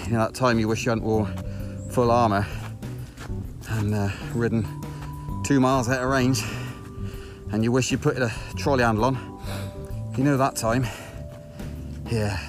You know, that time you wish you hadn't wore full armour and ridden 2 miles out of range, and you wish you put a trolley handle on. You know that time. Yeah.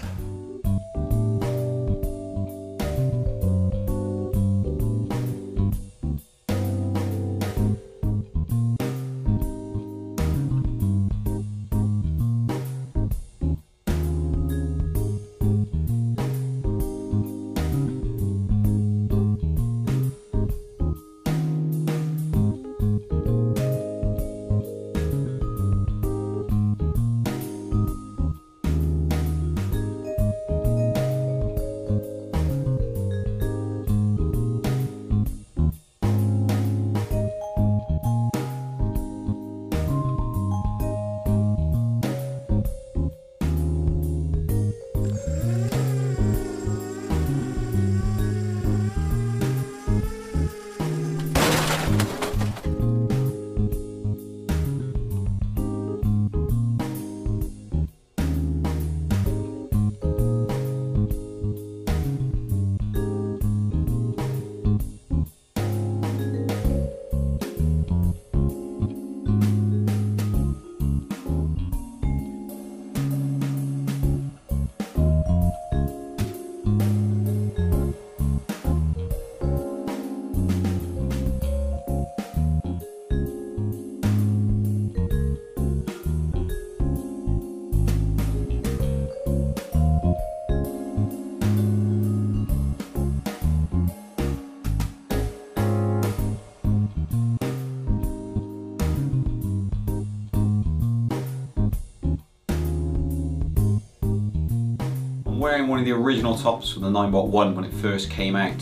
I'm wearing one of the original tops from the 9x1 when it first came out,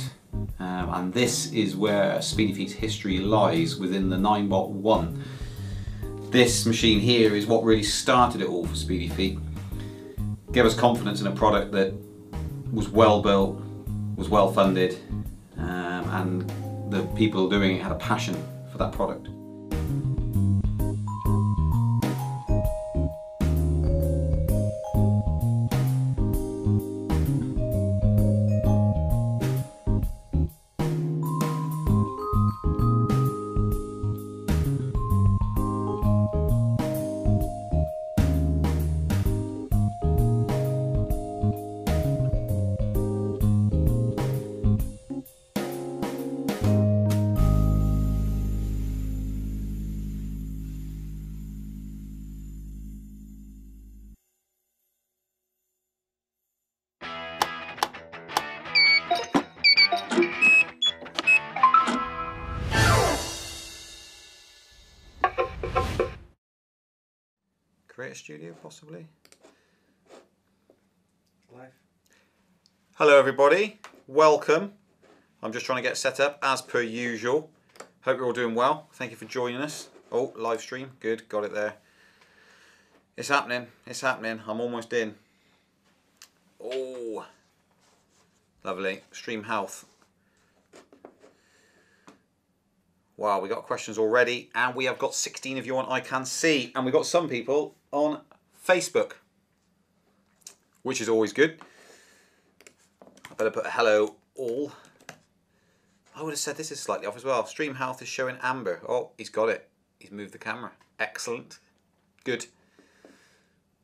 and this is where Speedy Feet's history lies, within the 9x1. This machine here is what really started it all for Speedy Feet. Gave us confidence in a product that was well built, was well funded, and the people doing it had a passion for that product. Creator Studio, possibly? Live. Hello everybody, welcome. I'm just trying to get set up as per usual. Hope you're all doing well. Thank you for joining us. Oh, live stream, good, got it there. It's happening, I'm almost in. Oh, lovely, stream health. Wow, we got questions already, and we have got 16 of you on I Can See, and we've got some people on Facebook, which is always good. I better put a hello all. I would have said this is slightly off as well. Stream health is showing amber. Oh, he's got it. He's moved the camera. Excellent. Good.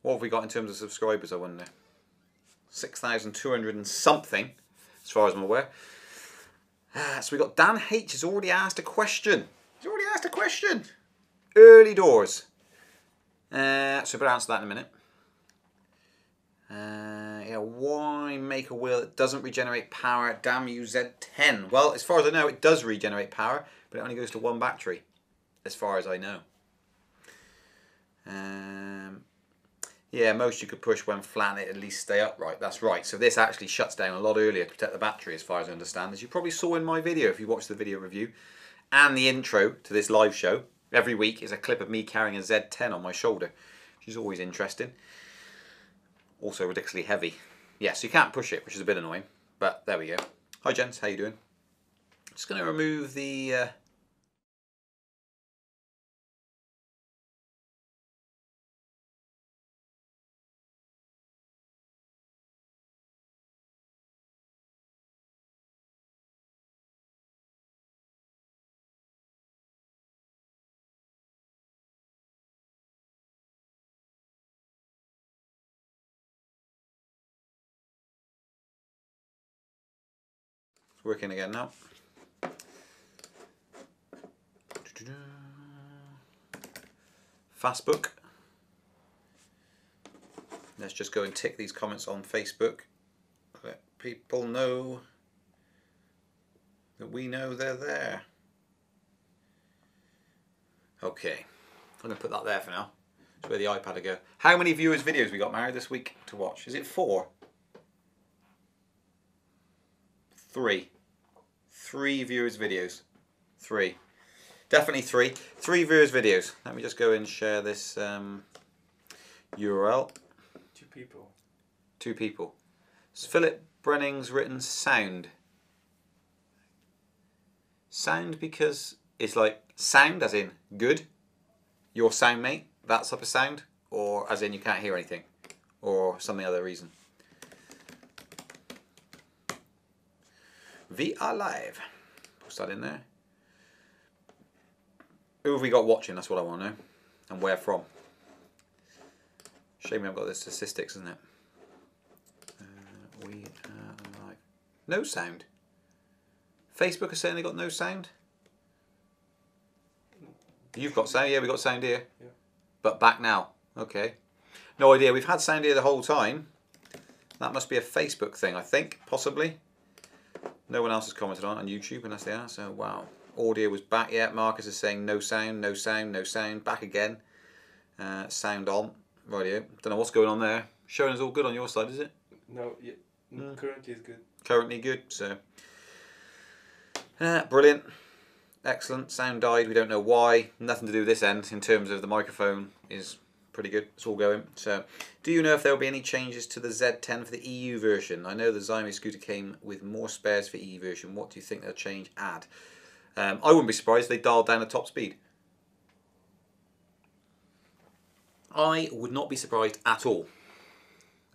What have we got in terms of subscribers, I wonder? 6,200 and something, as far as I'm aware. So we got Dan H has already asked a question. He's already asked a question. Early doors. So I better answer that in a minute. Yeah, why make a wheel that doesn't regenerate power? Damn you, Z10. Well, as far as I know, it does regenerate power, but it only goes to one battery, as far as I know. Yeah, most you could push when flat and it at least stay upright. That's right. So this actually shuts down a lot earlier to protect the battery, as far as I understand. As you probably saw in my video, if you watched the video review, and the intro to this live show, every week is a clip of me carrying a Z10 on my shoulder, which is always interesting. Also ridiculously heavy. Yeah, so you can't push it, which is a bit annoying, but there we go. Hi gents, how you doing? Just going to remove the It's working again now. Fastbook. Let's just go and tick these comments on Facebook. Let people know that we know they're there. Okay, I'm going to put that there for now. That's where the iPad will go. How many viewers' videos we got, Mary, this week to watch? Is it 4? 3. 3 viewers' videos. 3. Definitely 3. 3 viewers' videos. Let me just go and share this URL. 2 people. 2 people. It's Philip Brenning's written sound. Sound because it's like sound as in good. Your sound mate, that type of sound. Or as in you can't hear anything. Or some other reason. We are live. Post that in there. Who have we got watching? That's what I want to know. And where from. Shame we haven't got the statistics, isn't it? We are live. No sound. Facebook is saying they got no sound. You've got sound, yeah, we got sound here. Yeah. But back now. Okay. No idea. We've had sound here the whole time. That must be a Facebook thing, I think, possibly. No one else has commented on YouTube unless they are, so wow. Audio was back yet. Marcus is saying no sound, no sound, no sound. Back again. Sound on. Radio. Don't know what's going on there. Showing us all good on your side, is it? No, yeah, currently is good. Currently good, so. Brilliant. Excellent. Sound died. We don't know why. Nothing to do with this end in terms of the microphone is pretty good. It's all going. So, do you know if there will be any changes to the Z10 for the EU version? I know the Xiaomi scooter came with more spares for EU version. What do you think they'll change? Add. I wouldn't be surprised if they dialed down the top speed. I would not be surprised at all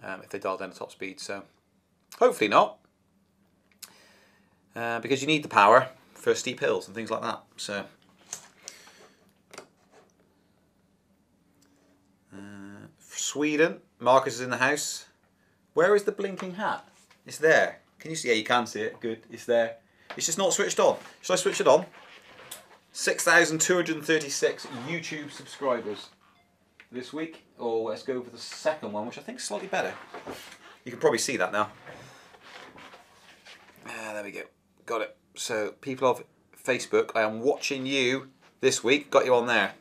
if they dialed down the top speed. So, hopefully not. Because you need the power for steep hills and things like that. So, Sweden, Marcus is in the house. Where is the blinking hat? It's there. Can you see? Yeah, you can see it. Good. It's there. It's just not switched on. Should I switch it on? 6,236 YouTube subscribers this week. Or let's go for the second one, which I think is slightly better. You can probably see that now. There we go. Got it. So, people of Facebook, I am watching you this week. Got you on there.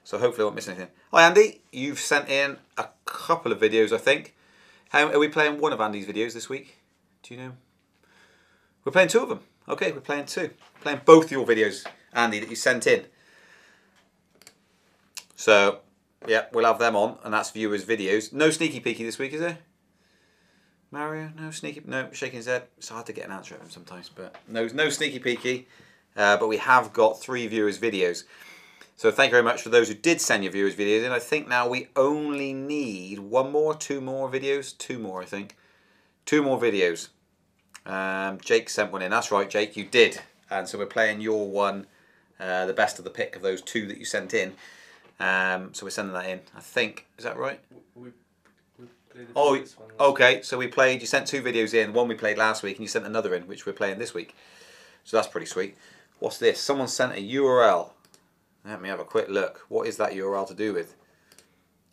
So hopefully I won't miss anything. Hi Andy, you've sent in a couple of videos, I think. How are we playing one of Andy's videos this week? Do you know? We're playing 2 of them. Okay, we're playing 2. Playing both your videos, Andy, that you sent in. So, yeah, we'll have them on, and that's viewers' videos. No sneaky peeky this week, is there? Mario, no sneaky, no, shaking his head. It's hard to get an answer out of him sometimes, but no sneaky peeky. But we have got 3 viewers' videos. So thank you very much for those who did send your viewers' videos in. I think now we only need 1 more, 2 more videos. 2 more, I think. 2 more videos. Jake sent one in. That's right, Jake, you did. And so we're playing your one, the best of the pick of those 2 that you sent in. So we're sending that in, I think. Is that right? We played the previous one. Okay. So we played, you sent 2 videos in. One we played last week and you sent another in, which we're playing this week. So that's pretty sweet. What's this? Someone sent a URL. Let me have a quick look. What is that URL to do with?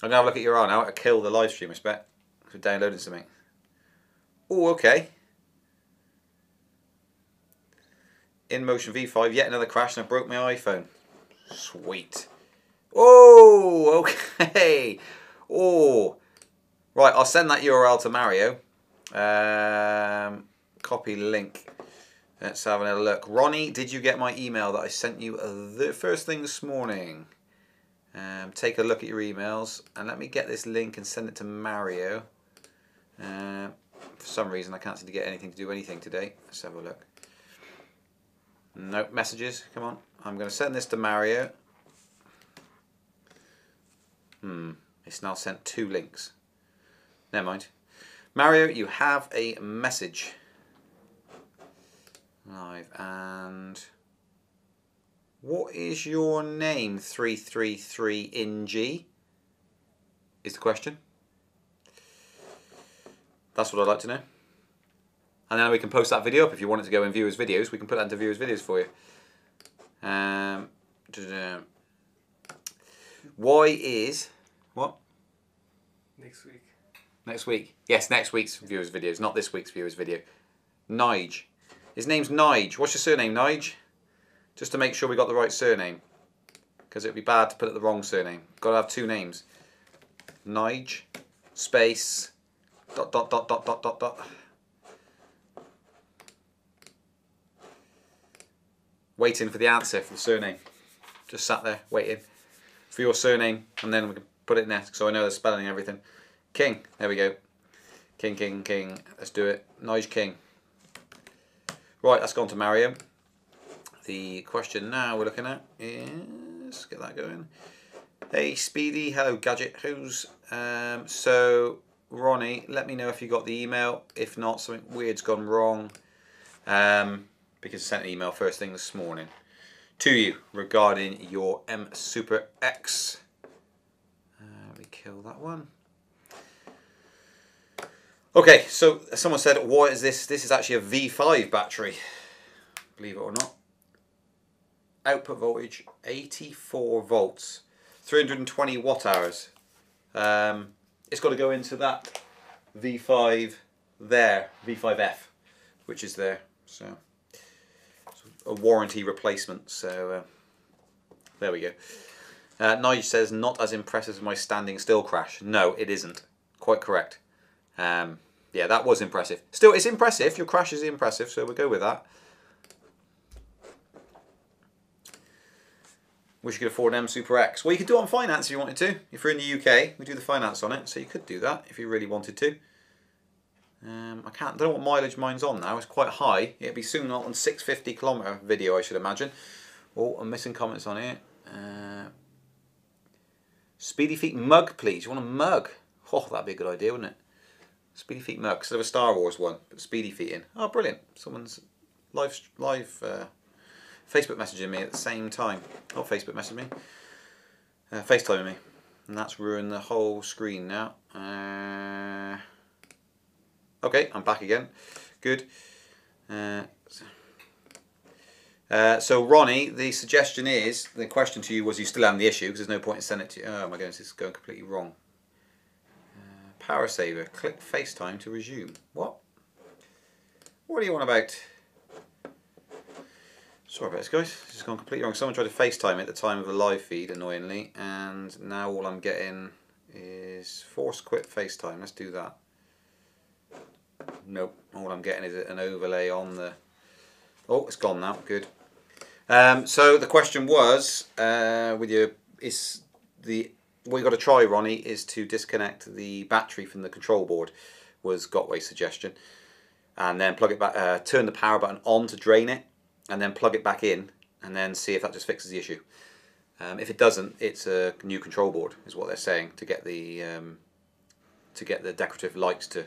I'm going to have a look at URL now to kill the live stream, I expect. For downloading something. Oh, okay. InMotion V5, yet another crash and I broke my iPhone. Sweet. Oh, okay. Oh. Right, I'll send that URL to Mario. Copy link. Let's have a look. Ronnie, did you get my email that I sent you the first thing this morning? Take a look at your emails and let me get this link and send it to Mario. For some reason I can't seem to get anything to do anything today. Let's have a look. Nope, messages. Come on. I'm going to send this to Mario. It's now sent 2 links. Never mind. Mario, you have a message. Live, and what is your name? 333NG is the question. That's what I'd like to know. And then we can post that video up if you want it to go in viewers' videos. We can put that into viewers' videos for you. Why is... What? Next week. Next week. Yes, next week's viewers' videos, not this week's viewers' video. Nige. His name's Nige. What's your surname, Nige? Just to make sure we got the right surname. Because it would be bad to put it the wrong surname. Got to have two names. Nige, space, ... Waiting for the answer for the surname. Just sat there waiting for your surname, and then we can put it in there so I know the spelling and everything. King. There we go. King, King, King. Let's do it. Nige King. Right, that's gone to Mario. The question now we're looking at is, get that going. Hey Speedy, hello Gadget. Who's so Ronnie? Let me know if you got the email. If not, something weird's gone wrong. Because I sent an email first thing this morning to you regarding your M Super X. Let me kill that one. Okay, so someone said, what is this? This is actually a V5 battery, believe it or not. Output voltage 84 volts, 320 watt hours. It's got to go into that V5 there, V5F, which is there. So a warranty replacement. So there we go. Nige says, not as impressive as my standing still crash. No, it isn't. Quite correct. Yeah, that was impressive. Still, it's impressive. Your crash is impressive, so we'll go with that. Wish you could afford an M Super X. Well, you could do it on finance if you wanted to. If you're in the UK, we do the finance on it, so you could do that if you really wanted to. I don't know what mileage mine's on now. It's quite high. It'll be soon on 650km video, I should imagine. Oh, I'm missing comments on here. Speedy Feet mug, please. You want a mug? Oh, that'd be a good idea, wouldn't it? Speedy Feet mug. Instead of a Star Wars one, but Speedy Feet in. Oh, brilliant. Someone's live Facebook messaging me at the same time. Not Facebook messaging me. FaceTiming me. And that's ruined the whole screen now. Okay, I'm back again. Good. So Ronnie, the suggestion is, the question to you was, you still having the issue, because there's no point in sending it to you. Oh my goodness, it's going completely wrong. Power saver, click FaceTime to resume. What? What do you want about? Sorry about this, guys. This has gone completely wrong. Someone tried to FaceTime at the time of a live feed, annoyingly, and now all I'm getting is force quit FaceTime. Let's do that. Nope. All I'm getting is an overlay on the... Oh, it's gone now. Good. So the question was, with your, is the... What you got to try, Ronnie, is to disconnect the battery from the control board, was Gotway's suggestion. And then plug it back, turn the power button on to drain it, and then plug it back in, and then see if that just fixes the issue. If it doesn't, it's a new control board, is what they're saying, to get the decorative lights to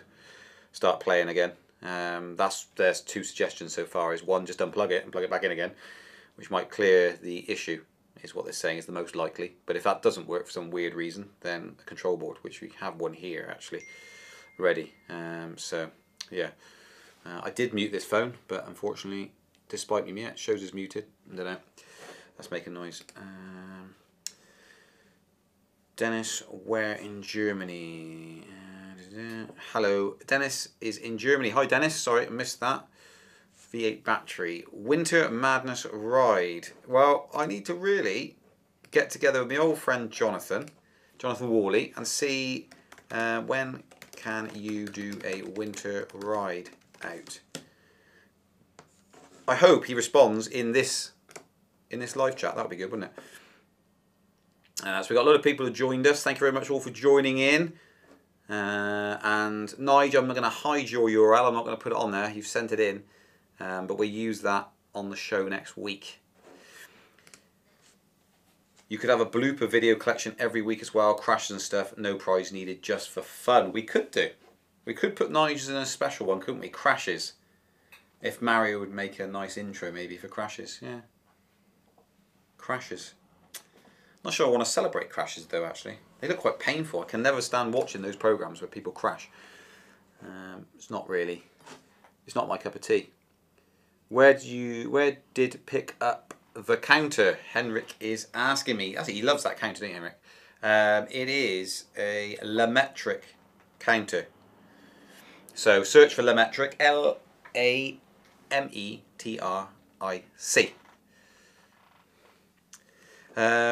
start playing again. There's two suggestions so far. Is one, just unplug it and plug it back in again, which might clear the issue, is what they're saying is the most likely. But if that doesn't work for some weird reason, then a control board, which we have one here actually ready. So yeah, I did mute this phone, but unfortunately, despite me, yeah, it shows as muted. I don't know. That's making noise. Dennis, where in Germany? Hello, Dennis is in Germany. Hi Dennis, sorry I missed that. V8 battery. Winter Madness ride. Well, I need to really get together with my old friend Jonathan Worley, and see when can you do a winter ride out. I hope he responds in this live chat. That would be good, wouldn't it? So we've got a lot of people who joined us. Thank you very much all for joining in. And Nigel, I'm not going to hide your URL. I'm not going to put it on there. You've sent it in. But we'll use that on the show next week. You could have a blooper video collection every week as well. Crashes and stuff. No prize needed, just for fun. We could do. We could put Nigel's in a special one, couldn't we? Crashes. If Mario would make a nice intro maybe for crashes. Yeah. Crashes. Not sure I want to celebrate crashes though, actually. They look quite painful. I can never stand watching those programs where people crash. It's not really It's not my cup of tea. Where did pick up the counter? Henrik is asking me. He loves that counter, doesn't he, Henrik? It is a Lametric counter. So search for Lametric, Lametric.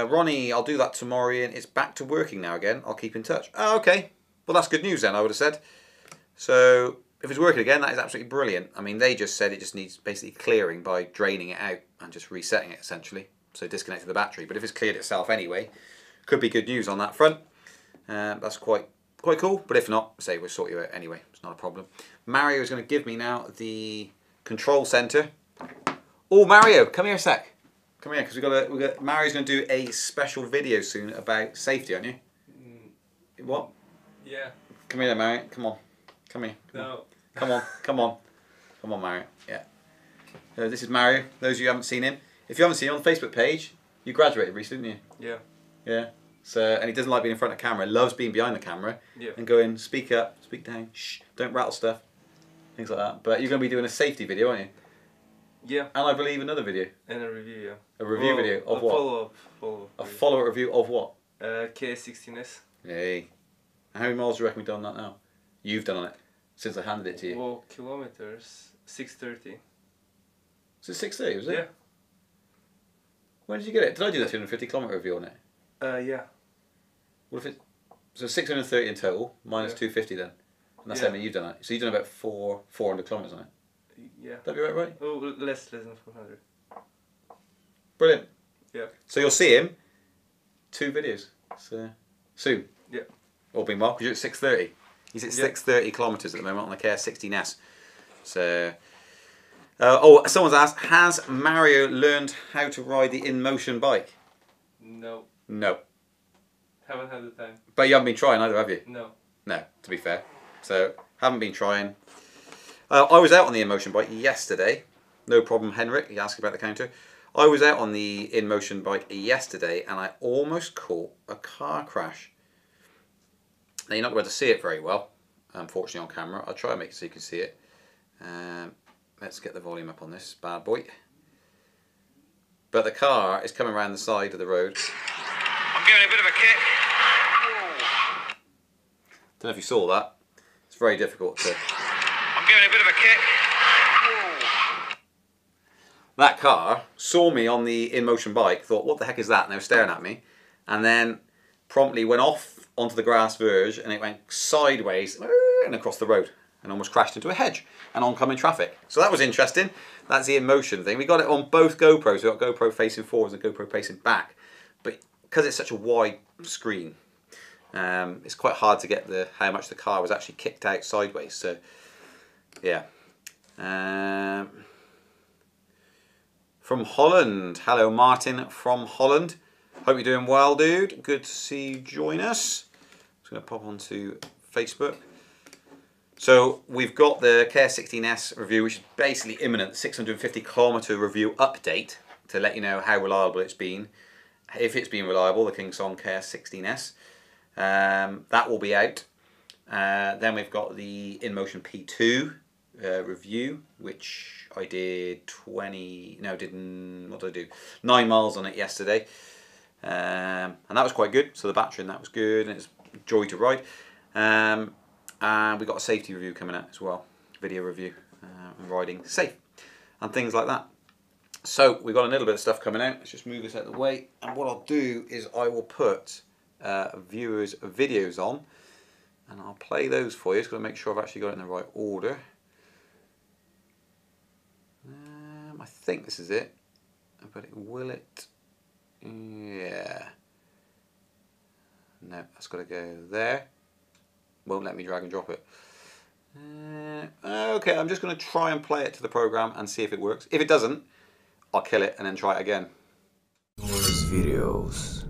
Ronnie, I'll do that tomorrow, Ian. It's back to working now again. I'll keep in touch. Oh, okay. Well, that's good news then, I would have said. So if it's working again, that is absolutely brilliant. I mean, they just said it just needs basically clearing by draining it out and just resetting it, essentially. So disconnecting the battery. But if it's cleared itself anyway, could be good news on that front. That's quite cool. But if not, say we'll sort you out anyway. It's not a problem. Mario is going to give me now the control center. Oh, Mario, come here a sec. Come here, because we got Mario's going to do a special video soon about safety, aren't you? What? Yeah. Come here, Mario. Come on. Come here. No. Come on. Come on. Come on, Mario. Yeah. This is Mario. Those of you who haven't seen him. If you haven't seen him on the Facebook page, you graduated recently, didn't you? Yeah. Yeah. So, and he doesn't like being in front of camera. Loves being behind the camera. Yeah. And going, speak up, speak down, shh, don't rattle stuff, things like that. But you're going to be doing a safety video, aren't you? Yeah. And I believe another video. And a review, yeah. A review video of what? Follow-up. A follow-up review of what? KS16S. Hey. How many miles do you reckon we've done on that now? You've done on it since I handed it to you. Well, kilometers, 630. Was it 630, was it? Yeah. When did you get it? Did I do the 250 kilometre review on it? Yeah. What if it? So 630 in total, minus Yeah. 250 then. And that's Yeah. how many you've done it. So you've done about 400 kilometres on it. Yeah. That'd be right? Oh, less than 400. Brilliant. Yeah. So you'll see him 2 videos. So soon. Yeah. All being well, because you're at 630. He's at 630 kilometres at the moment on the KS16S. So, oh, someone's asked, has Mario learned how to ride the in-motion bike? No. No. Haven't had the time. But you haven't been trying either, have you? No. No, to be fair. So, haven't been trying. I was out on the in-motion bike yesterday. No problem, Henrik. He asked about the counter. I was out on the in-motion bike yesterday and I almost caught a car crash. Now, you're not going to see it very well, unfortunately, on camera. I'll try and make it so you can see it. Let's get the volume up on this bad boy. But the car is coming around the side of the road. I'm giving it a bit of a kick. Don't know if you saw that. It's very difficult to... I'm giving it a bit of a kick. That car saw me on the in-motion bike, thought, what the heck is that? And they were staring at me. And then promptly went off onto the grass verge and it went sideways and across the road and almost crashed into a hedge and oncoming traffic. So that was interesting. That's the in-motion thing. We got it on both GoPros. We've got GoPro facing forwards and GoPro facing back. But because it's such a wide screen, it's quite hard to get how much the car was actually kicked out sideways. So, yeah. From Holland. Hello, Martin from Holland. Hope you're doing well, dude. Good to see you join us. I'm just going to pop onto Facebook. So we've got the KS16S review, which is basically imminent. 650 kilometre review update to let you know how reliable it's been. If it's been reliable, the King Song KS16S. That will be out. Then we've got the InMotion P2 review, which I did 9 miles on it yesterday. And that was quite good. So the battery in that was good and it's a joy to ride. And we got a safety review coming out as well, video review, and riding safe and things like that. So we've got a little bit of stuff coming out. Let's just move this out of the way. And what I'll do is I will put viewers' videos on and I'll play those for you. Just got to make sure I've actually got it in the right order. I think this is it, but will it? Yeah. No, that's got to go there. Won't let me drag and drop it. Okay, I'm just going to try and play it to the program and see if it works. If it doesn't, I'll kill it and then try it again. Videos.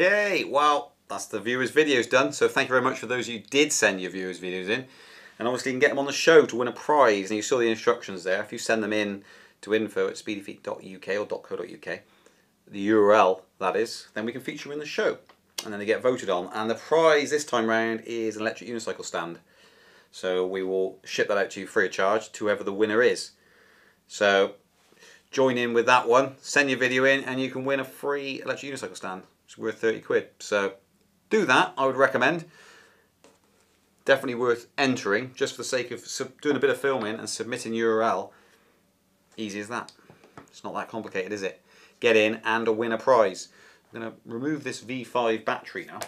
Okay, well, that's the viewers' videos done. So thank you very much for those who did send your viewers' videos in. And obviously you can get them on the show to win a prize. And you saw the instructions there. If you send them in to info@speedyfeet.uk or .co.uk, the URL that is, then we can feature them in the show. And then they get voted on. And the prize this time round is an electric unicycle stand. So we will ship that out to you free of charge to whoever the winner is. So join in with that one, send your video in, and you can win a free electric unicycle stand. It's worth 30 quid. So do that, I would recommend. Definitely worth entering, just for the sake of doing a bit of filming and submitting URL. Easy as that. It's not that complicated, is it? Get in and win a prize. I'm going to remove this V5 battery now.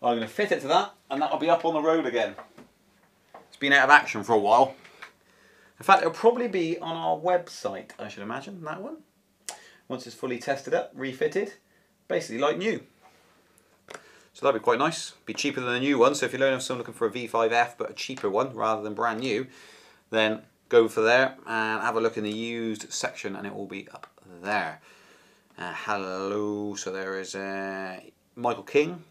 I'm going to fit it to that, and that'll be up on the road again. It's been out of action for a while. In fact, it'll probably be on our website, I should imagine, that one. Once it's fully tested up, refitted, basically like new. So that'd be quite nice. Be cheaper than a new one. So if you're someone looking for a V5F but a cheaper one rather than brand new, then go for there and have a look in the used section, and it will be up there. Hello. So there is Michael King.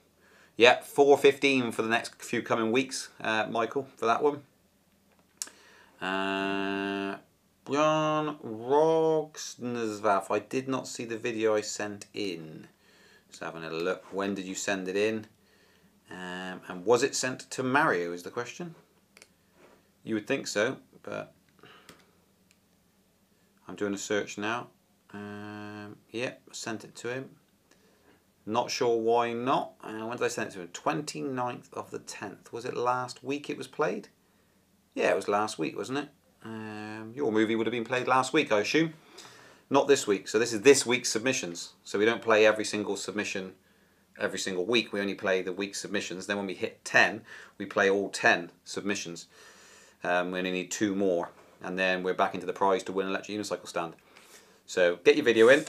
Yeah, 4.15 for the next few coming weeks, Michael, for that one. Bjorn Rogsnazvav. I did not see the video I sent in. Just having a look. When did you send it in? And was it sent to Mario is the question. You would think so, but I'm doing a search now. Yep, sent it to him. Not sure why not. When did I send it to him? 29th of the 10th. Was it last week it was played? Yeah, it was last week, wasn't it? Your movie would have been played last week, I assume. Not this week. So this is this week's submissions. So we don't play every single submission every single week. We only play the week's submissions. Then when we hit 10, we play all 10 submissions. We only need 2 more. And then we're back into the prize to win an electric unicycle stand. So get your video in.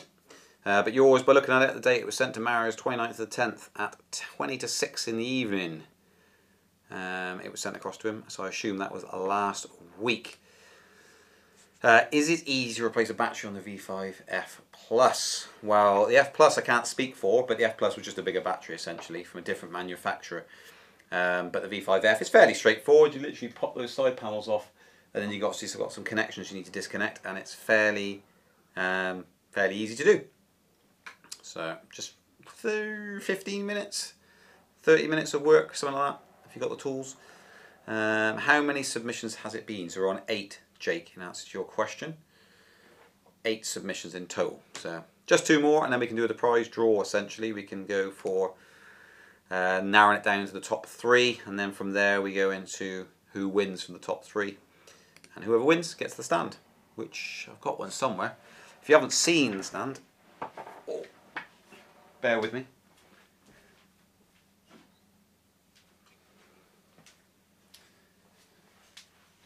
But yours, by looking at it, the date it was sent to Mario's 29th of the 10th at 20 to 6 in the evening. It was sent across to him. So I assume that was last week. Is it easy to replace a battery on the V5F Plus? Well, the F Plus I can't speak for, but the F Plus was just a bigger battery essentially from a different manufacturer. But the V5F is fairly straightforward. You literally pop those side panels off, and then you've got some connections you need to disconnect, and it's fairly easy to do. So just 15 minutes, 30 minutes of work, something like that, if you've got the tools. How many submissions has it been? So we're on 8. Jake, in answer to your question. 8 submissions in total. So just 2 more, and then we can do the prize draw. Essentially, we can go for narrowing it down to the top 3, and then from there we go into who wins from the top 3, and whoever wins gets the stand. Which I've got one somewhere. If you haven't seen the stand, bear with me.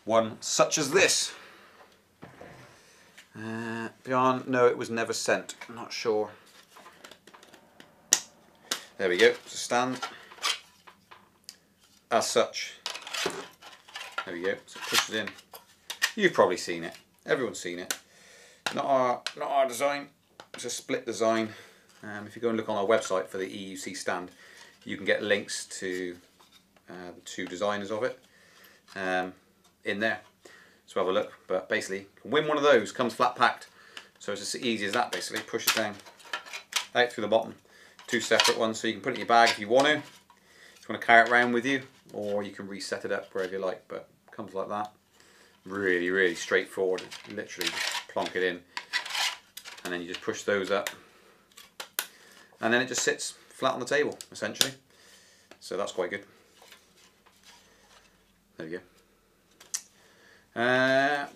One such as this. Beyond, no, it was never sent. I'm not sure. There we go. It's a stand. As such. There we go. So push it in. You've probably seen it. Everyone's seen it. Not our design. It's a split design. If you go and look on our website for the EUC stand, you can get links to the 2 designers of it. In there, so have a look. But basically, you can win one of those. Comes flat packed, so it's as easy as that. Basically, push it down, out through the bottom. 2 separate ones, so you can put it in your bag if you want to. If you want to carry it around with you, or you can reset it up wherever you like. But it comes like that. Really, really straightforward. Literally, plonk it in, and then you just push those up, and then it just sits flat on the table, essentially. So that's quite good. There you go.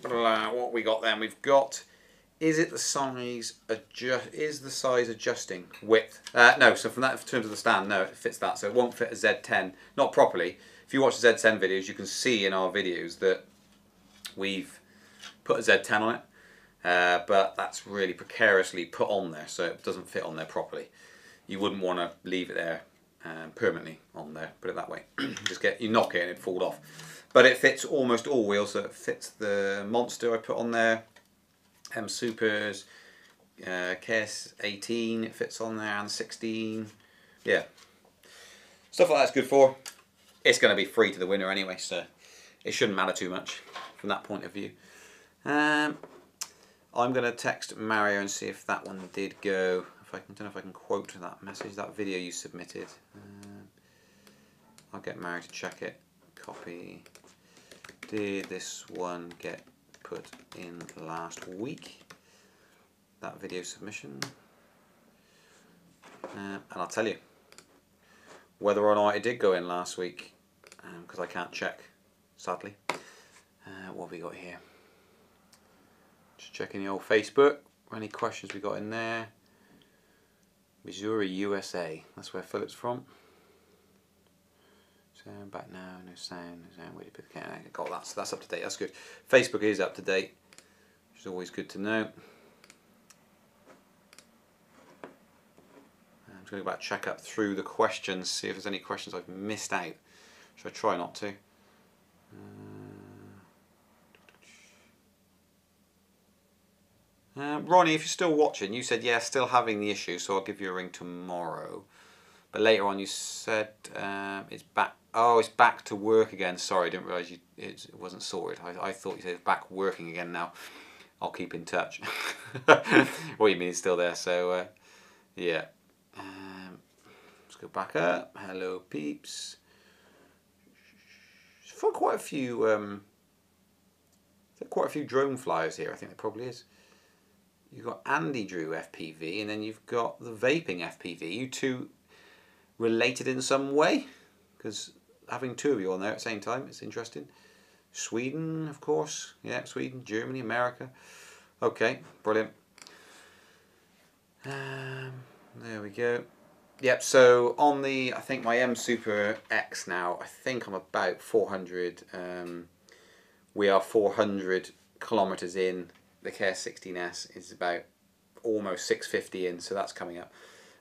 What we got then? We've got, is the size adjusting width? No, so from that, in terms of the stand, no, it fits that, so it won't fit a Z10, not properly. If you watch the Z10 videos, you can see in our videos that we've put a Z10 on it, but that's really precariously put on there, so it doesn't fit on there properly. You wouldn't want to leave it there permanently on there, put it that way. You knock it and it'd fall off. But it fits almost all wheels, so it fits the Monster I put on there, M Supers, KS18 it fits on there, and 16, yeah, stuff like that's good for. It's going to be free to the winner anyway, so it shouldn't matter too much from that point of view. I'm going to text Mario and see if that one did go. If I don't know if I can quote that message, that video you submitted. I'll get Mario to check it. Copy. Did this one get put in last week? That video submission. And I'll tell you whether or not it did go in last week, because I can't check, sadly. What have we got here? Just checking the old Facebook. Any questions we got in there? Missouri, USA. That's where Philip's from. Sound back now. No sound. No sound. Where did you put the camera? Got that. So that's up to date. That's good. Facebook is up to date, which is always good to know. I'm just going to go back, check up through the questions, see if there's any questions I've missed out. Should I try not to? Ronnie, if you're still watching, you said, yeah, still having the issue, so I'll give you a ring tomorrow. But later on you said it's back. Oh, it's back to work again. Sorry, I didn't realise it wasn't sorted. I thought you said it's back working again now. I'll keep in touch. What you mean it's still there, so yeah. Let's go back up. Hello, peeps. For quite a few drone flyers here. I think there probably is. You've got Andy Drew FPV, and then you've got the Vaping FPV. You two related in some way? Because having two of you on there at the same time, it's interesting. Sweden, of course. Yeah, Sweden, Germany, America. Okay, brilliant. There we go. Yep, so on the, I think my M Super X now, I think I'm about 400. We are 400 kilometers in. The KS16S is about almost 650 in, so that's coming up.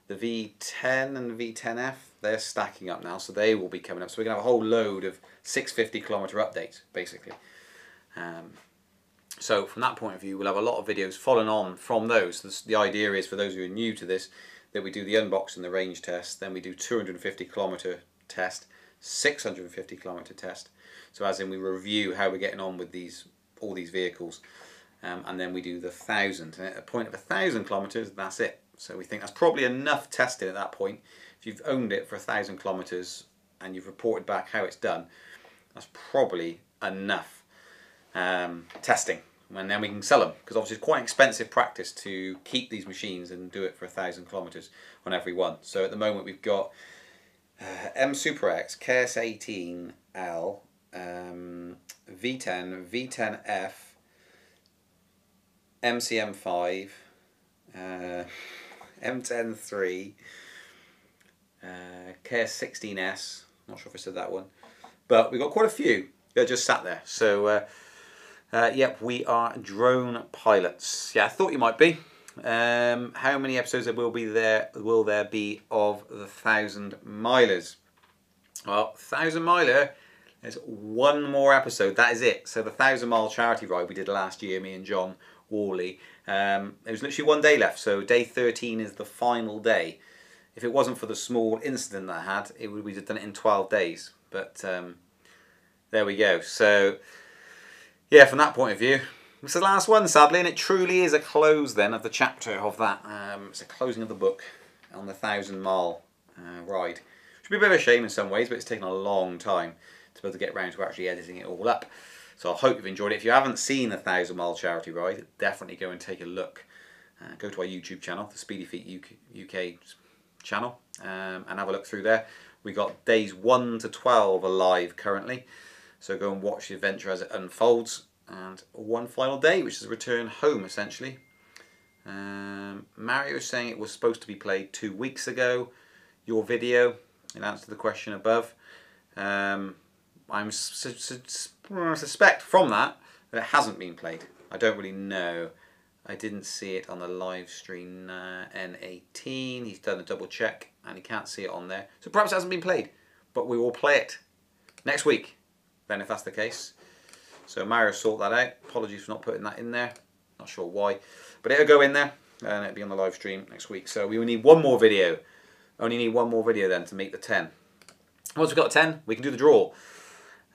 The V10 and the V10F, they're stacking up now, so they will be coming up. So we're going to have a whole load of 650 kilometer updates, basically. So from that point of view, we'll have a lot of videos following on from those. The idea is, for those who are new to this, that we do the unbox and the range test, then we do 250 kilometer test, 650 kilometer test. So as in, we review how we're getting on with all these vehicles. And then we do the 1,000. And at a point of 1,000 kilometers, that's it. So we think that's probably enough testing at that point. If you've owned it for 1,000 kilometers and you've reported back how it's done, that's probably enough testing. And then we can sell them, because obviously it's quite expensive practice to keep these machines and do it for 1,000 kilometers on every one. So at the moment we've got M Super X, KS18L, V10, V10F, MCM5, M103, KS16S, not sure if I said that one, but we've got quite a few that just sat there. So yep, we are drone pilots. Yeah, I thought you might be. How many episodes will there be of the 1,000 milers? Well, 1,000 miler, there's one more episode, that is it. So the 1,000 mile charity ride we did last year, me and John Worley, there was literally one day left, so day 13 is the final day. If it wasn't for the small incident that I had, we'd have done it in 12 days. But there we go. So yeah, from that point of view, it's the last one, sadly, and it truly is a close then of the chapter of that. It's a closing of the book on the 1,000 mile ride. Which would be a bit of a shame in some ways, but it's taken a long time to be able to get around to actually editing it all up. So I hope you've enjoyed it. If you haven't seen the 1,000 mile charity ride, definitely go and take a look. Go to our YouTube channel, the Speedy Feet UK channel, and have a look through there. We got days 1 to 12 are live currently. So go and watch the adventure as it unfolds. And one final day, which is a return home, essentially. Mario is saying it was supposed to be played 2 weeks ago. Your video, in answer to the question above. I suspect from that it hasn't been played. I don't really know. I didn't see it on the live stream. N18, he's done a double check and he can't see it on there. So perhaps it hasn't been played, but we will play it next week, then, if that's the case. So Mario sort that out. Apologies for not putting that in there. Not sure why, but it'll go in there and it'll be on the live stream next week. So we will need one more video Only need one more video then to meet the 10. Once we've got 10, we can do the draw.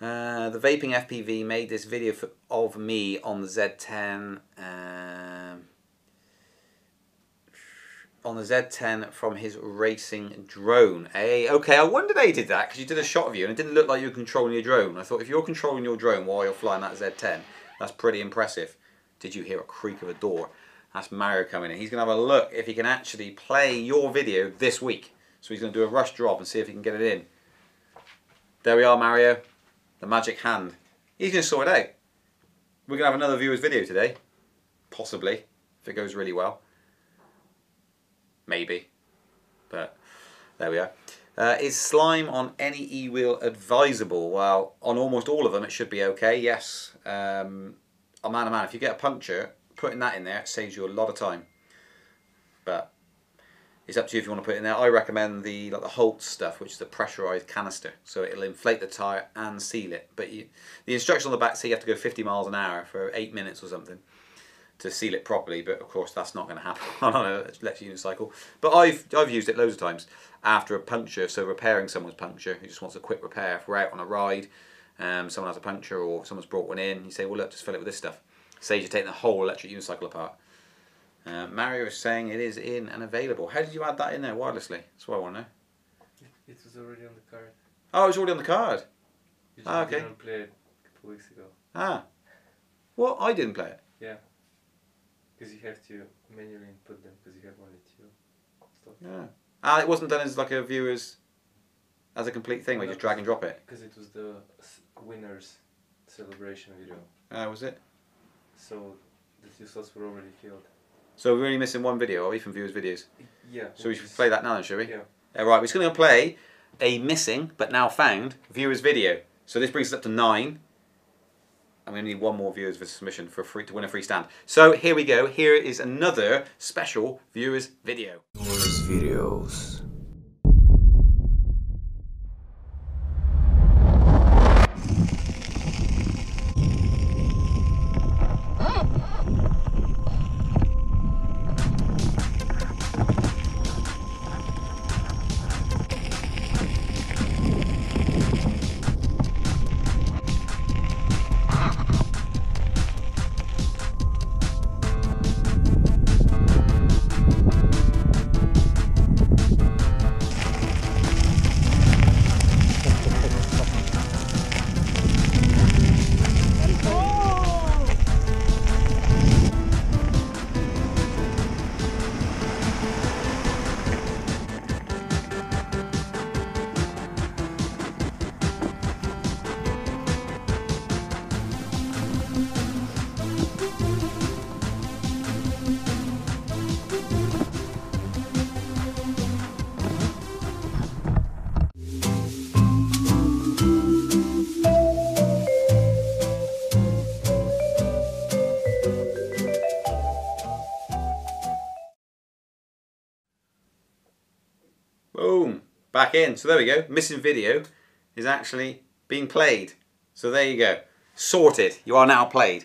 The Vaping FPV made this video of me on the Z10. On the Z10 from his racing drone. Hey, okay, I wondered how you did that, because you did a shot of you and it didn't look like you were controlling your drone. I thought if you're controlling your drone while you're flying that Z10, that's pretty impressive. Did you hear a creak of a door? That's Mario coming in. He's going to have a look if he can actually play your video this week. So he's going to do a rush drop and see if he can get it in. There we are, Mario. The magic hand. He's going to sort it out. We're going to have another viewer's video today. Possibly, if it goes really well. Maybe, but there we are. Is slime on any e-wheel advisable? Well, on almost all of them it should be okay, yes. Oh man, if you get a puncture, putting that in there it saves you a lot of time. But it's up to you if you want to put it in there. I recommend the Holt stuff, which is the pressurized canister. So it'll inflate the tyre and seal it. But the instructions on the back say you have to go 50 miles an hour for 8 minutes or something to seal it properly, but of course that's not going to happen on an electric unicycle. But I've used it loads of times after a puncture, so repairing someone's puncture who just wants a quick repair. If we're out on a ride, someone has a puncture or someone's brought one in, you say, well look, just fill it with this stuff. Saves you taking the whole electric unicycle apart. Mario is saying it is in and available. How did you add that in there wirelessly? That's what I want to know. It was already on the card. Oh, it's already on the card. You just Okay. didn't play it a couple weeks ago. Ah. Well, I didn't play it. Yeah. Because you have to manually input them because you have only 2 stuff. Yeah. Ah, it wasn't done as like a viewer's, as a complete thing where you just drag and drop it. Because it was the winner's celebration video. Was it? So the 2 slots were already filled. So we're only missing one video, are we, from viewers' videos? Yeah. So we should play that now then, shall we? Yeah. Right, we're just going to play a missing but now found viewers' video. So this brings us up to 9. I'm going to need one more viewers for submission to win a free stand. So here we go. Here is another special viewers video. Viewers videos. Boom. Back in. So there we go. Missing video is actually being played. So there you go. Sorted. You are now played.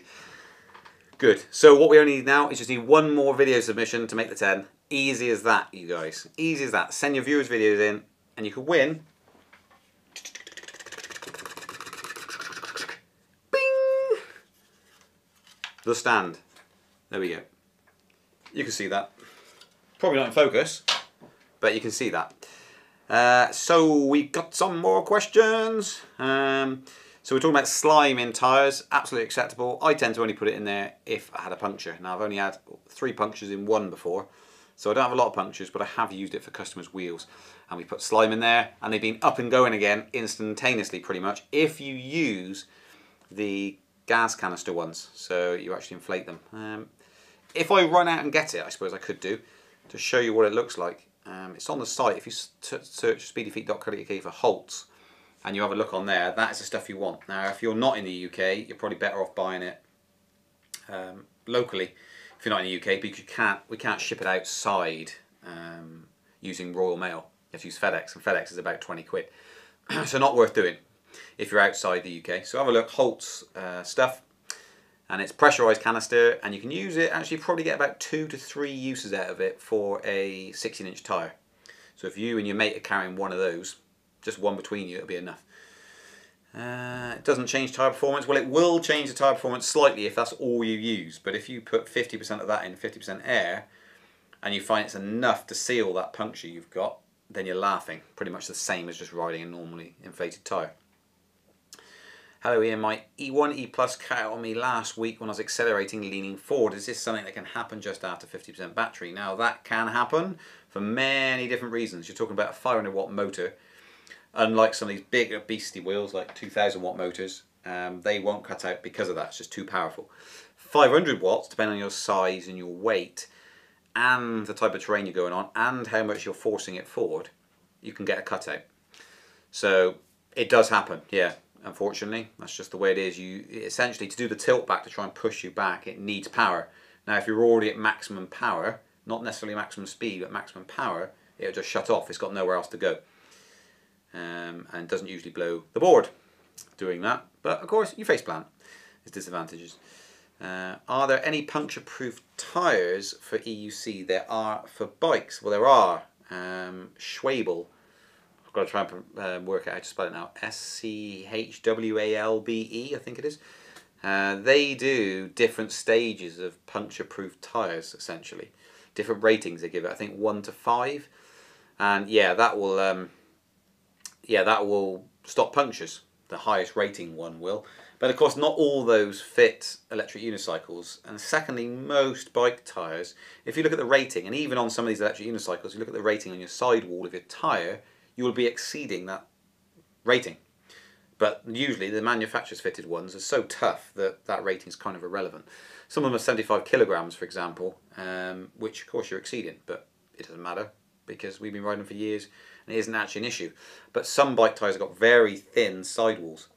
Good. So what we only need now is just need one more video submission to make the 10. Easy as that, you guys. Easy as that. Send your viewers' videos in and you could win. Bing! The stand. There we go. You can see that. Probably not in focus, but you can see that. So we got some more questions. So we're talking about slime in tyres. Absolutely acceptable. I tend to only put it in there if I had a puncture. Now I've only had 3 punctures in one before, so I don't have a lot of punctures, but I have used it for customers' wheels. And we put slime in there, and they've been up and going again instantaneously, pretty much, if you use the gas canister ones. So you actually inflate them. If I run out and get it, I suppose I could do, to show you what it looks like. It's on the site. If you search speedyfeet.co.uk for Holtz and you have a look on there, that is the stuff you want. Now, if you're not in the UK, you're probably better off buying it locally if you're not in the UK, because we can't ship it outside using Royal Mail. You have to use FedEx, and FedEx is about 20 quid. So not worth doing if you're outside the UK. So have a look, Holtz stuff. And it's pressurized canister, and you can use it, actually probably get about 2 to 3 uses out of it for a 16-inch tyre. So if you and your mate are carrying one of those, just one between you, it'll be enough. It doesn't change tyre performance. Well, it will change the tyre performance slightly if that's all you use. But if you put 50% of that in, 50% air, and you find it's enough to seal that puncture you've got, then you're laughing. Pretty much the same as just riding a normally inflated tyre. Hello Ian, my E1 E Plus cut out on me last week when I was accelerating leaning forward. Is this something that can happen just after 50% battery? Now that can happen for many different reasons. You're talking about a 500 watt motor. Unlike some of these bigger beastie wheels like 2000 watt motors, they won't cut out because of that. It's just too powerful. 500 watts, depending on your size and your weight and the type of terrain you're going on and how much you're forcing it forward, you can get a cutout. So it does happen, yeah. Unfortunately, that's just the way it is. You essentially, to do the tilt back to try and push you back, it needs power. Now if you're already at maximum power, not necessarily maximum speed, but maximum power, it'll just shut off. It's got nowhere else to go. And doesn't usually blow the board doing that. But of course, you face plant. There's disadvantages. Are there any puncture-proof tyres for EUC? There are for bikes. Well, there are. Schwalbe. I've got to try and work out how to spell it now. Schwalbe, I think it is. They do different stages of puncture-proof tyres, essentially. Different ratings they give it. I think 1 to 5. And yeah, that will stop punctures. The highest rating one will. But of course not all those fit electric unicycles. And secondly, most bike tyres, if you look at the rating, and even on some of these electric unicycles, you look at the rating on your sidewall of your tyre, you will be exceeding that rating. But usually the manufacturer's fitted ones are so tough that that rating is kind of irrelevant. Some of them are 75 kilograms, for example, which of course you're exceeding, but it doesn't matter because we've been riding for years and it isn't actually an issue. But some bike tyres have got very thin sidewalls.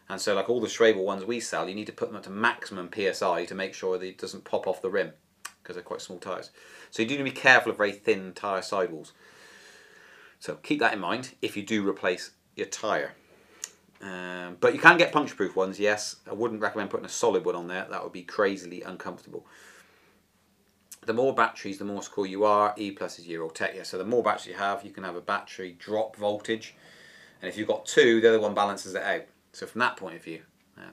And so like all the Schwalbe ones we sell, you need to put them up to maximum PSI to make sure that it doesn't pop off the rim because they're quite small tyres. So you do need to be careful of very thin tyre sidewalls. So keep that in mind if you do replace your tyre. But you can get puncture-proof ones, yes. I wouldn't recommend putting a solid one on there. That would be crazily uncomfortable. The more batteries, the more secure you are. E Plus is year-old tech, yeah. So the more batteries you have a battery drop voltage. And if you've got 2, the other one balances it out. So from that point of view,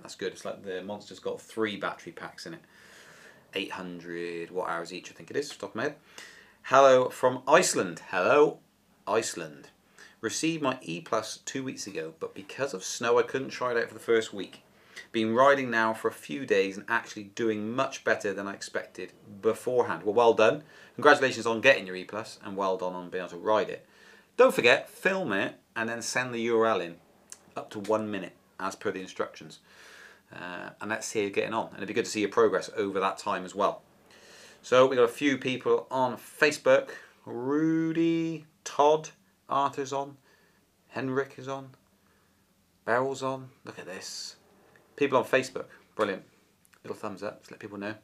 that's good. It's like the Monster's got 3 battery packs in it. 800 watt hours each, I think it is, off the top of my head. Hello from Iceland. Hello, Iceland. Received my E Plus 2 weeks ago, but because of snow I couldn't try it out for the first week. Been riding now for a few days and actually doing much better than I expected beforehand. Well done. Congratulations on getting your E Plus and well done on being able to ride it. Don't forget, film it and then send the URL in up to 1 minute as per the instructions. And let's see how you're getting on. And it'd be good to see your progress over that time as well. So we've got a few people on Facebook. Rudy, Todd, Arthur's on, Henrik is on, Beryl's on. Look at this. People on Facebook. Brilliant. Little thumbs up. Just let people know.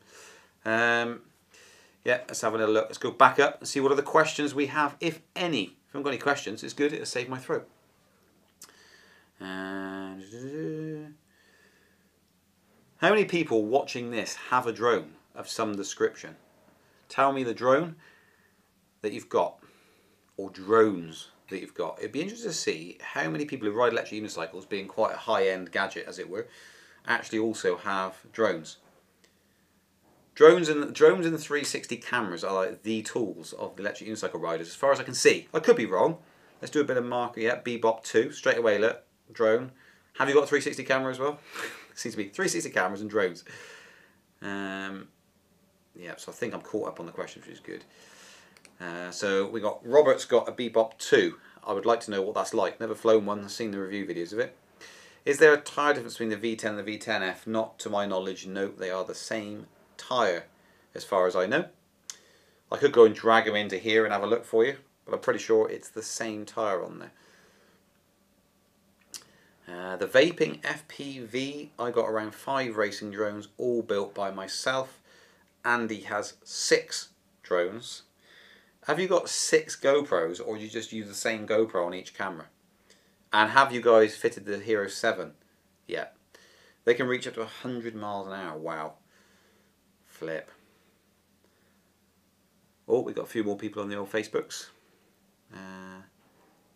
Yeah, let's have a little look. Let's go back up and see what other questions we have, if any. If you haven't got any questions, it's good. It'll save my throat. How many people watching this have a drone of some description? Tell me the drone that you've got, or drones that you've got. It'd be interesting to see how many people who ride electric unicycles, being quite a high-end gadget as it were, actually also have drones. Drones and the 360 cameras are like the tools of the electric unicycle riders, as far as I can see. I could be wrong. Let's do a bit of marker. Yeah, Bebop 2 straight away. Look, drone. Have you got a 360 camera as well? Seems to be 360 cameras and drones. Yeah, so I think I'm caught up on the questions, which is good. So we got Robert's got a Bebop 2. I would like to know what that's like. Never flown one. I've seen the review videos of it. Is there a tyre difference between the V10 and the V10F? Not to my knowledge. No, they are the same tyre as far as I know. I could go and drag them into here and have a look for you, but I'm pretty sure it's the same tyre on there. The Vaping FPV, I got around 5 racing drones, all built by myself. Andy has 6 drones. Have you got 6 GoPros, or you just use the same GoPro on each camera? And have you guys fitted the Hero 7 yet? They can reach up to 100 miles an hour. Wow. Flip. Oh, we got a few more people on the old Facebooks.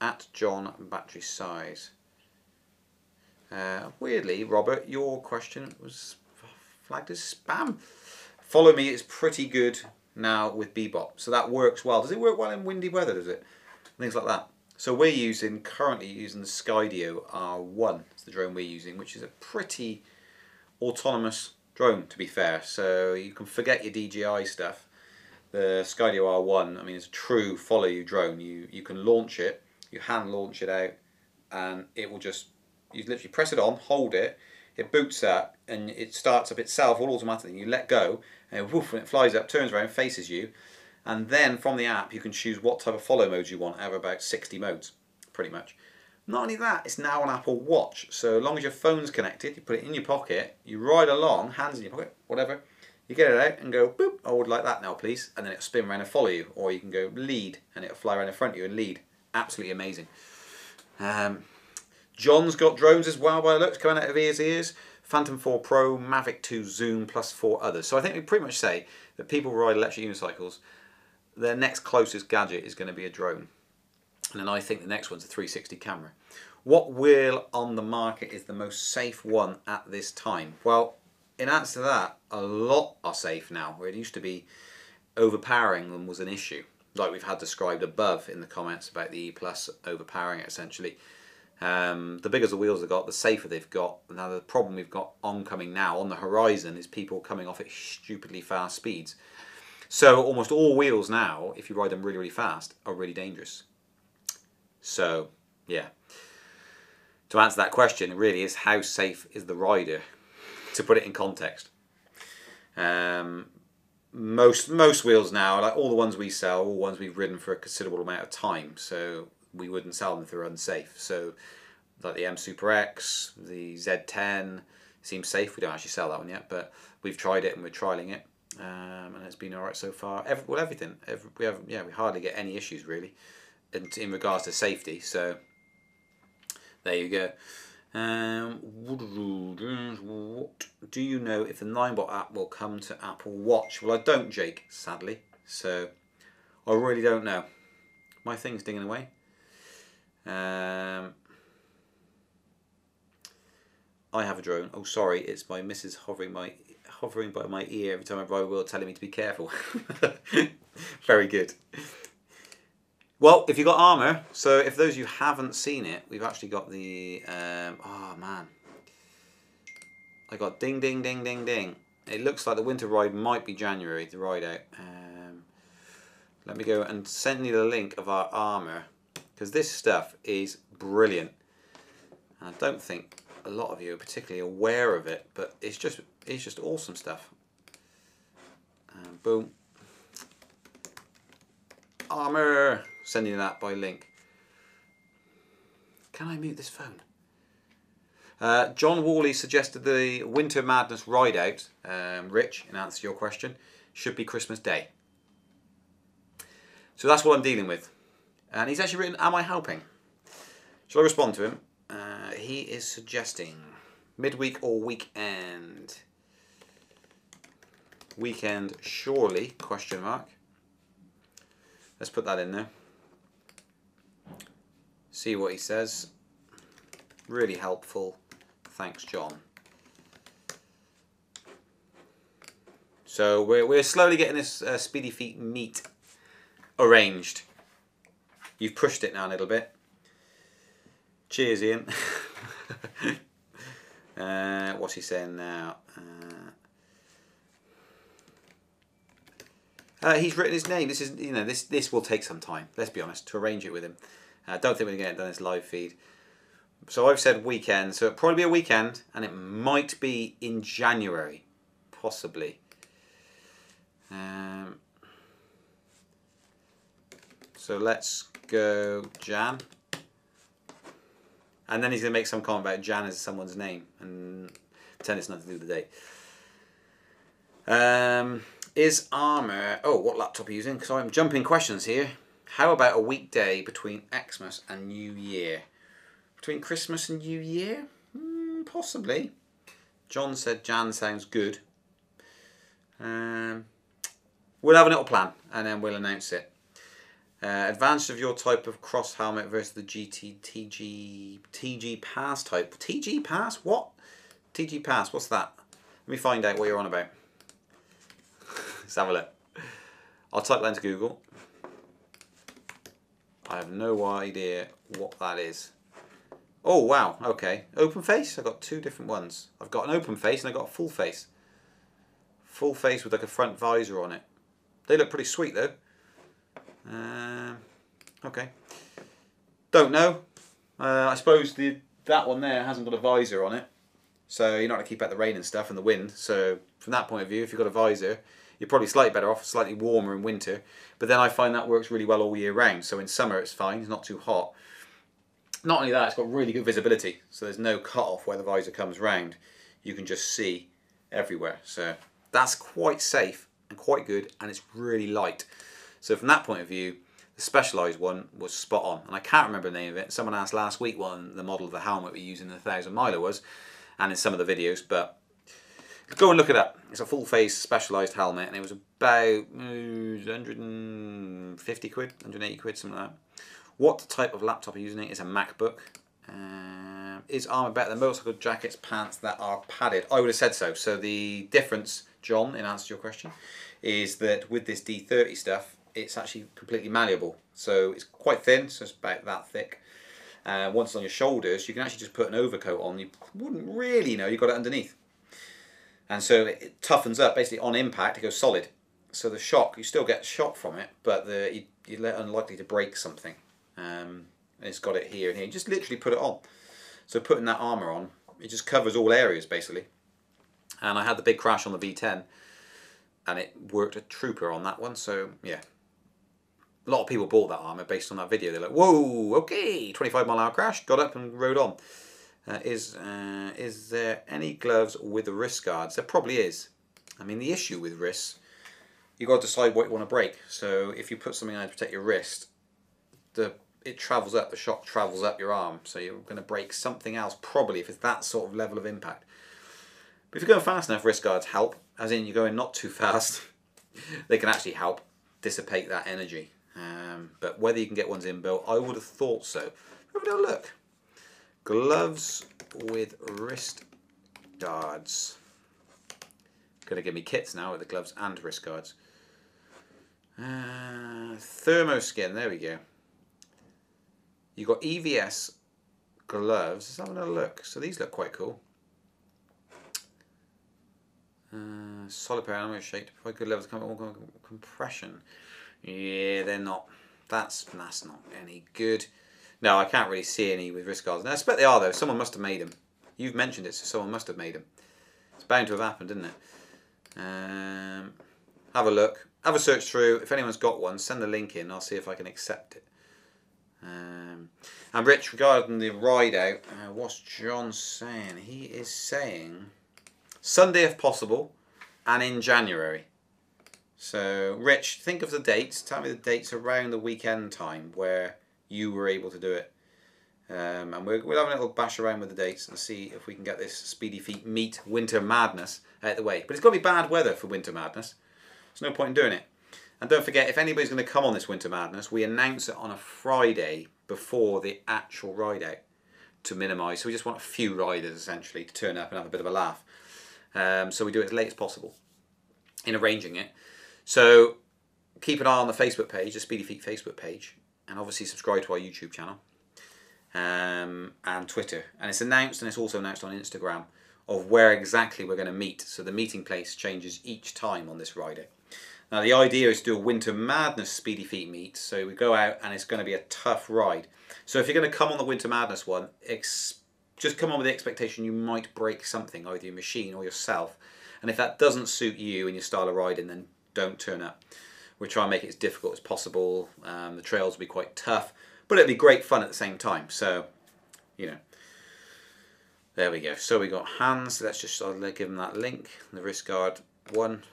At John battery size. Weirdly, Robert, your question was flagged as spam. Follow Me is pretty good now with Bebop, so that works well. Does it work well in windy weather? Does it? Things like that. So we're currently using the Skydio R1. It's the drone we're using, which is a pretty autonomous drone, to be fair. So you can forget your DJI stuff. The Skydio R1, I mean, it's a true follow you drone. You can launch it, you hand launch it out, and it will just, you literally press it on, hold it, it boots up, and it starts up itself all automatically. You let go, and woof, and it flies up, turns around, faces you, and then from the app you can choose what type of follow modes you want. I have about 60 modes, pretty much. Not only that, it's now an Apple Watch, so as long as your phone's connected, you put it in your pocket, you ride along, hands in your pocket, whatever, you get it out and go, boop, I would like that now please, and then it'll spin around and follow you, or you can go lead, and it'll fly around in front of you and lead. Absolutely amazing. John's got drones as well by the looks, coming out of his ears. Phantom 4 Pro, Mavic 2 Zoom, plus 4 others. So I think we pretty much say that people who ride electric unicycles, their next closest gadget is going to be a drone. And then I think the next one's a 360 camera. What wheel on the market is the most safe one at this time? Well, in answer to that, a lot are safe now, where it used to be overpowering them was an issue. Like we've had described above in the comments about the E Plus overpowering it essentially. The bigger the wheels have got, the safer they've got. Now the problem we've got oncoming now on the horizon is people coming off at stupidly fast speeds. So almost all wheels now, if you ride them really, really fast, are really dangerous. So, yeah. To answer that question, it really is how safe is the rider, to put it in context. Most wheels now, like all the ones we sell, all ones we've ridden for a considerable amount of time, so we wouldn't sell them if they're unsafe. So, like the M Super X, the Z10, seems safe. We don't actually sell that one yet, but we've tried it and we're trialing it, and it's been alright so far. Everything. We hardly get any issues really, in regards to safety. So, there you go. What do you know if the Ninebot app will come to Apple Watch? Well, I don't, Jake, sadly. So, I really don't know. My thing's dinging away. I have a drone. Oh, sorry, it's my missus hovering by my ear every time I ride a wheel, telling me to be careful. Very good. Well, if you've got armour, so if those of you haven't seen it, we've actually got the, oh man, I got ding, ding, ding, ding, ding. It looks like the winter ride might be January, the ride out. Let me go and send you the link of our armour, because this stuff is brilliant. And I don't think a lot of you are particularly aware of it, but it's just awesome stuff. Boom. Armour. Sending that by link. Can I mute this phone? John Worley suggested the Winter Madness ride out, Rich, in answer to your question, should be Christmas Day. So that's what I'm dealing with. And he's actually written, am I helping? Shall I respond to him? He is suggesting midweek or weekend. Weekend, surely, question mark. Let's put that in there. See what he says. Really helpful. Thanks, John. So we're slowly getting this Speedy Feet meet arranged. You've pushed it now a little bit. Cheers, Ian. What's he saying now? He's written his name. This is, this will take some time. Let's be honest, to arrange it with him. I don't think we're going to get it done this live feed. So I've said weekend, so it'll probably be a weekend, and it might be in January, possibly. So let's go Jan. And then he's going to make some comment about Jan as someone's name, and pretend it's nothing to do with the date. Is armour... Oh, what laptop are you using? Because I'm jumping questions here. How about a weekday between Xmas and New Year? Between Christmas and New Year? Possibly. John said Jan sounds good. We'll have a little plan and then we'll announce it. Advantage of your type of cross helmet versus the TG Pass type. TG Pass? What? TG Pass, what's that? Let me find out what you're on about. Let's have a look. I'll type that into Google. I have no idea what that is. Oh wow, okay. Open face? I've got two different ones. I've got an open face and I've got a full face. Full face with like a front visor on it. They look pretty sweet though. Okay. Don't know. I suppose that one there hasn't got a visor on it. So you're not going to keep out the rain and stuff and the wind. So from that point of view, if you've got a visor, you're probably slightly better off, slightly warmer in winter. But then I find that works really well all year round. So in summer it's fine, it's not too hot. Not only that, it's got really good visibility. So there's no cut off where the visor comes round. You can just see everywhere. So that's quite safe and quite good, and it's really light. So from that point of view, the Specialized one was spot on. And I can't remember the name of it. Someone asked last week what the model of the helmet we use in the 1000 miler was, and in some of the videos, but go and look it up. It's a full face Specialized helmet, and it was about 150 quid, 180 quid, something like that. What type of laptop are you using? It's a MacBook. Is armour better than motorcycle jackets, pants that are padded? I would have said so. So the difference, John, in answer to your question, is that with this D30 stuff, it's actually completely malleable. So it's quite thin, so it's about that thick. Once it's on your shoulders, you can actually just put an overcoat on. You wouldn't really know you've got it underneath. And so it toughens up. Basically, on impact, it goes solid. So the shock, you still get shock from it, but you're unlikely to break something. It's got it here and here. You just literally put it on. So putting that armour on, it just covers all areas basically. And I had the big crash on the V10, and it worked a trooper on that one. So yeah, a lot of people bought that armour based on that video. They're like, whoa, okay, 25-mile-an-hour crash, got up and rode on. Is there any gloves with wrist guards? There probably is. I mean, the issue with wrists, you've got to decide what you want to break. So if you put something on to protect your wrist, it travels up, the shock travels up your arm, so you're going to break something else probably if it's that sort of level of impact. But if you're going fast enough, wrist guards help, as in you're going not too fast. They can actually help dissipate that energy. But whether you can get ones inbuilt, I would have thought so. Have a little look. Gloves with wrist guards. Going to give me kits now with the gloves and wrist guards. Thermoskin, there we go. You've got EVS gloves. Let's have another look. So these look quite cool. Solid pair, animal shape to provide good levels of compression. Yeah, they're not. That's not any good. No, I can't really see any with wrist guards. No, I expect they are though. Someone must have made them. You've mentioned it, so someone must have made them. It's bound to have happened, isn't it? Have a look. Have a search through. If anyone's got one, send the link in. I'll see if I can accept it. And Rich, regarding the ride out, what's John saying? He is saying Sunday if possible, and in January. So, Rich, think of the dates. Tell me the dates around the weekend time where you were able to do it. And we'll have a little bash around with the dates and see if we can get this Speedy Feet meet Winter Madness out of the way. But it's got to be bad weather for Winter Madness. There's no point in doing it. And don't forget, if anybody's going to come on this Winter Madness, we announce it on a Friday before the actual ride out to minimise. So we just want a few riders essentially to turn up and have a bit of a laugh. So we do it as late as possible in arranging it. So keep an eye on the Facebook page, the Speedy Feet Facebook page, and obviously subscribe to our YouTube channel and Twitter. And it's announced, and it's also announced on Instagram, of where exactly we're going to meet. So the meeting place changes each time on this ride out. Now the idea is to do a Winter Madness Speedy Feet meet, so we go out and it's going to be a tough ride. So if you're going to come on the Winter Madness one, just come on with the expectation you might break something, either your machine or yourself. And if that doesn't suit you and your style of riding, then don't turn up. We'll try and make it as difficult as possible. The trails will be quite tough, but it'll be great fun at the same time. So, you know, there we go. So we got Hans. Let's just give them that link. The wrist guard one,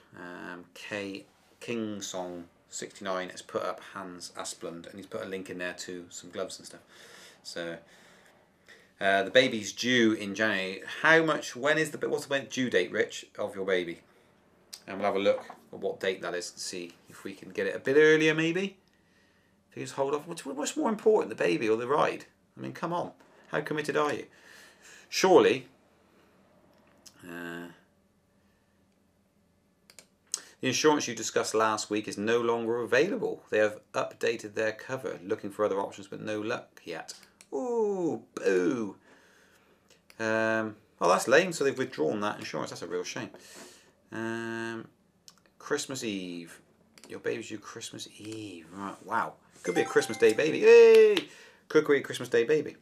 King Song 69 has put up Hans Asplund, and he's put a link in there to some gloves and stuff. So the baby's due in January. What's the due date, Rich, of your baby? And we'll have a look at what date that is and see if we can get it a bit earlier maybe. If you just hold off, what's more important, the baby or the ride? I mean, come on. How committed are you? Surely, the insurance you discussed last week is no longer available. They have updated their cover, looking for other options, but no luck yet. Ooh, boo. Well, that's lame. So they've withdrawn that insurance. That's a real shame. Christmas Eve. Your baby's due Christmas Eve. Right. Wow. Could be a Christmas Day baby. Hey! Cookery Christmas Day baby.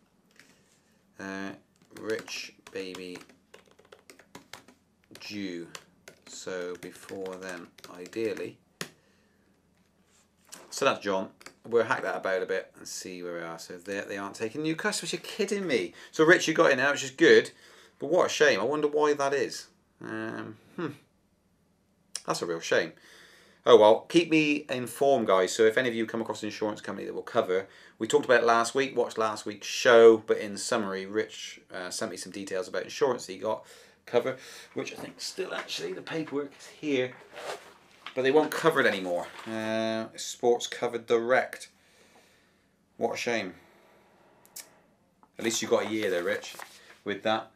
Rich baby due. So before then, ideally. So that's John. We'll hack that about a bit and see where we are. So they aren't taking new customers. You're kidding me. So Rich, you got in now, which is good. But what a shame. I wonder why that is. That's a real shame. Oh well, keep me informed, guys. So if any of you come across an insurance company that will cover, we talked about it last week, watched last week's show, but in summary, Rich sent me some details about insurance that he got cover, which I think still actually the paperwork is here, but they won't cover it anymore. Sports covered direct. What a shame. At least you got a year there, Rich, with that.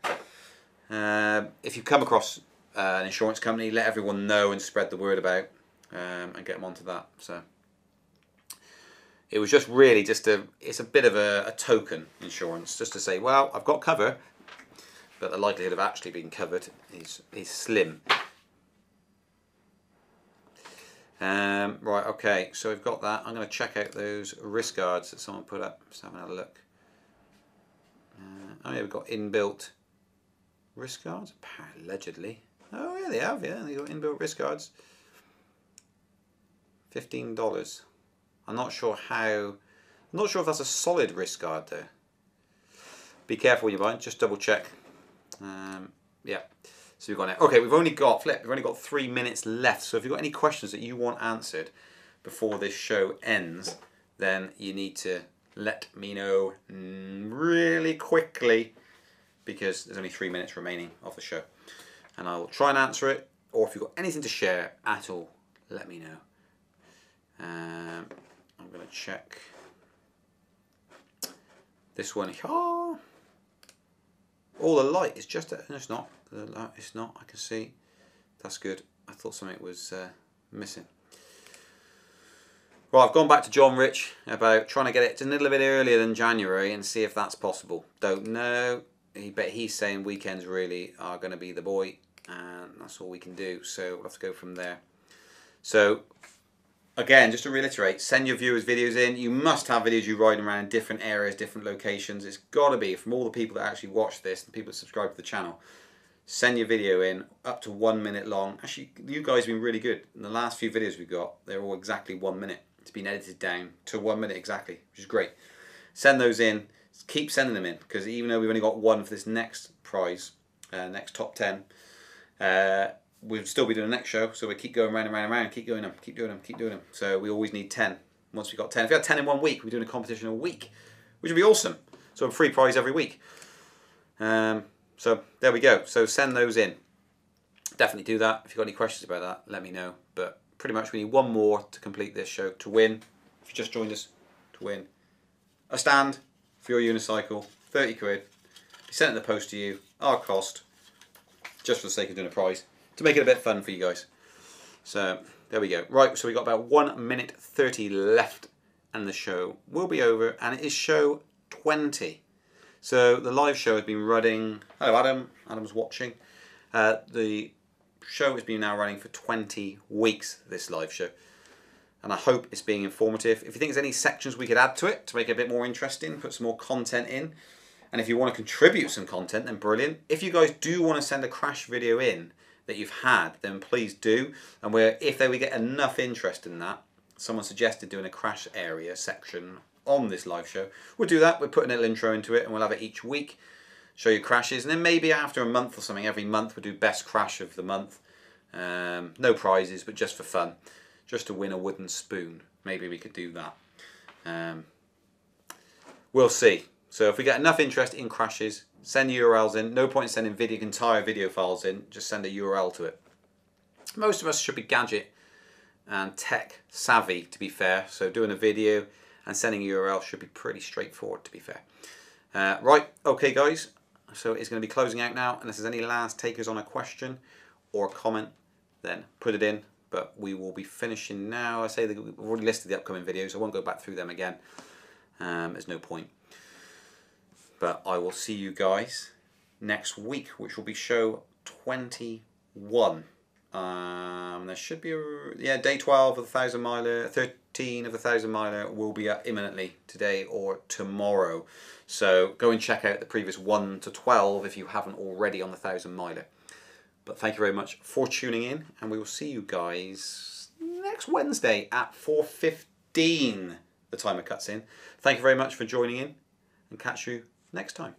If you come across an insurance company, let everyone know and spread the word about. And get them onto that. So it was just really it's a bit of a token insurance, just to say, well, I've got cover, but the likelihood of actually being covered is slim. Right, okay, so we've got that. I'm going to check out those wrist guards that someone put up. Just having a look. Oh yeah, we've got inbuilt wrist guards, allegedly. Oh yeah, they have. Yeah, they got inbuilt wrist guards. $15. I'm not sure if that's a solid wrist guard though. Be careful when you buy it, just double check. Yeah, so we've got it. Okay, we've only got 3 minutes left. So if you've got any questions that you want answered before this show ends, then you need to let me know really quickly, because there's only 3 minutes remaining of the show. And I'll try and answer it, or if you've got anything to share at all, let me know. I'm going to check this one. Oh, the light is just... No, it's not. It's not. I can see. That's good. I thought something was missing. Well, I've gone back to John Rich about trying to get it a little bit earlier than January and see if that's possible. Don't know. But he's saying weekends really are going to be the boy, and that's all we can do. So we'll have to go from there. So... Again, just to reiterate, send your viewers videos in. You must have videos you riding around in different areas, different locations. It's got to be, from all the people that actually watch this, the people that subscribe to the channel, send your video in, up to 1 minute long. Actually, you guys have been really good. In the last few videos we've got, they're all exactly 1 minute. It's been edited down to 1 minute exactly, which is great. Send those in. Keep sending them in, because even though we've only got one for this next prize, next top 10, we'll still be doing the next show, so we keep going round and round and round, keep doing them. So we always need 10. Once we got 10, if we had 10 in 1 week, we're doing a competition a week, which would be awesome. So a free prize every week. So there we go. So send those in. Definitely do that. If you've got any questions about that, let me know. But pretty much we need one more to complete this show to win. If you just joined us, to win a stand for your unicycle, 30 quid. Be sent in the post to you, our cost, just for the sake of doing a prize, to make it a bit fun for you guys. So there we go. Right, so we got about 1 minute 30 left and the show will be over, and it is show 20. So the live show has been running. Hello Adam, Adam's watching. The show has been now running for 20 weeks, this live show. And I hope it's being informative. If you think there's any sections we could add to it to make it a bit more interesting, put some more content in. And if you want to contribute some content, then brilliant. If you guys do want to send a crash video in that you've had, then please do. And if we get enough interest in that, someone suggested doing a crash area section on this live show, we'll do that. We'll put a little intro into it, and we'll have it each week, show you crashes, and then maybe after a month or something, every month we'll do best crash of the month. No prizes, but just for fun, just to win a wooden spoon. Maybe we could do that. We'll see. So if we get enough interest in crashes, send URLs in. No point in sending entire video files in. Just send a URL to it. Most of us should be gadget and tech savvy, to be fair. So doing a video and sending a URL should be pretty straightforward, to be fair. Right, okay guys, so it's going to be closing out now. Unless there's any last takers on a question or a comment, then put it in. But we will be finishing now. I say that we've already listed the upcoming videos. I won't go back through them again. There's no point. But I will see you guys next week, which will be show 21. There should be day 12 of the 1,000 miler, 13 of the 1,000 miler will be up imminently today or tomorrow. So go and check out the previous 1 to 12 if you haven't already on the 1,000 miler. But thank you very much for tuning in, and we will see you guys next Wednesday at 4:15. The timer cuts in. Thank you very much for joining in, and catch you next time.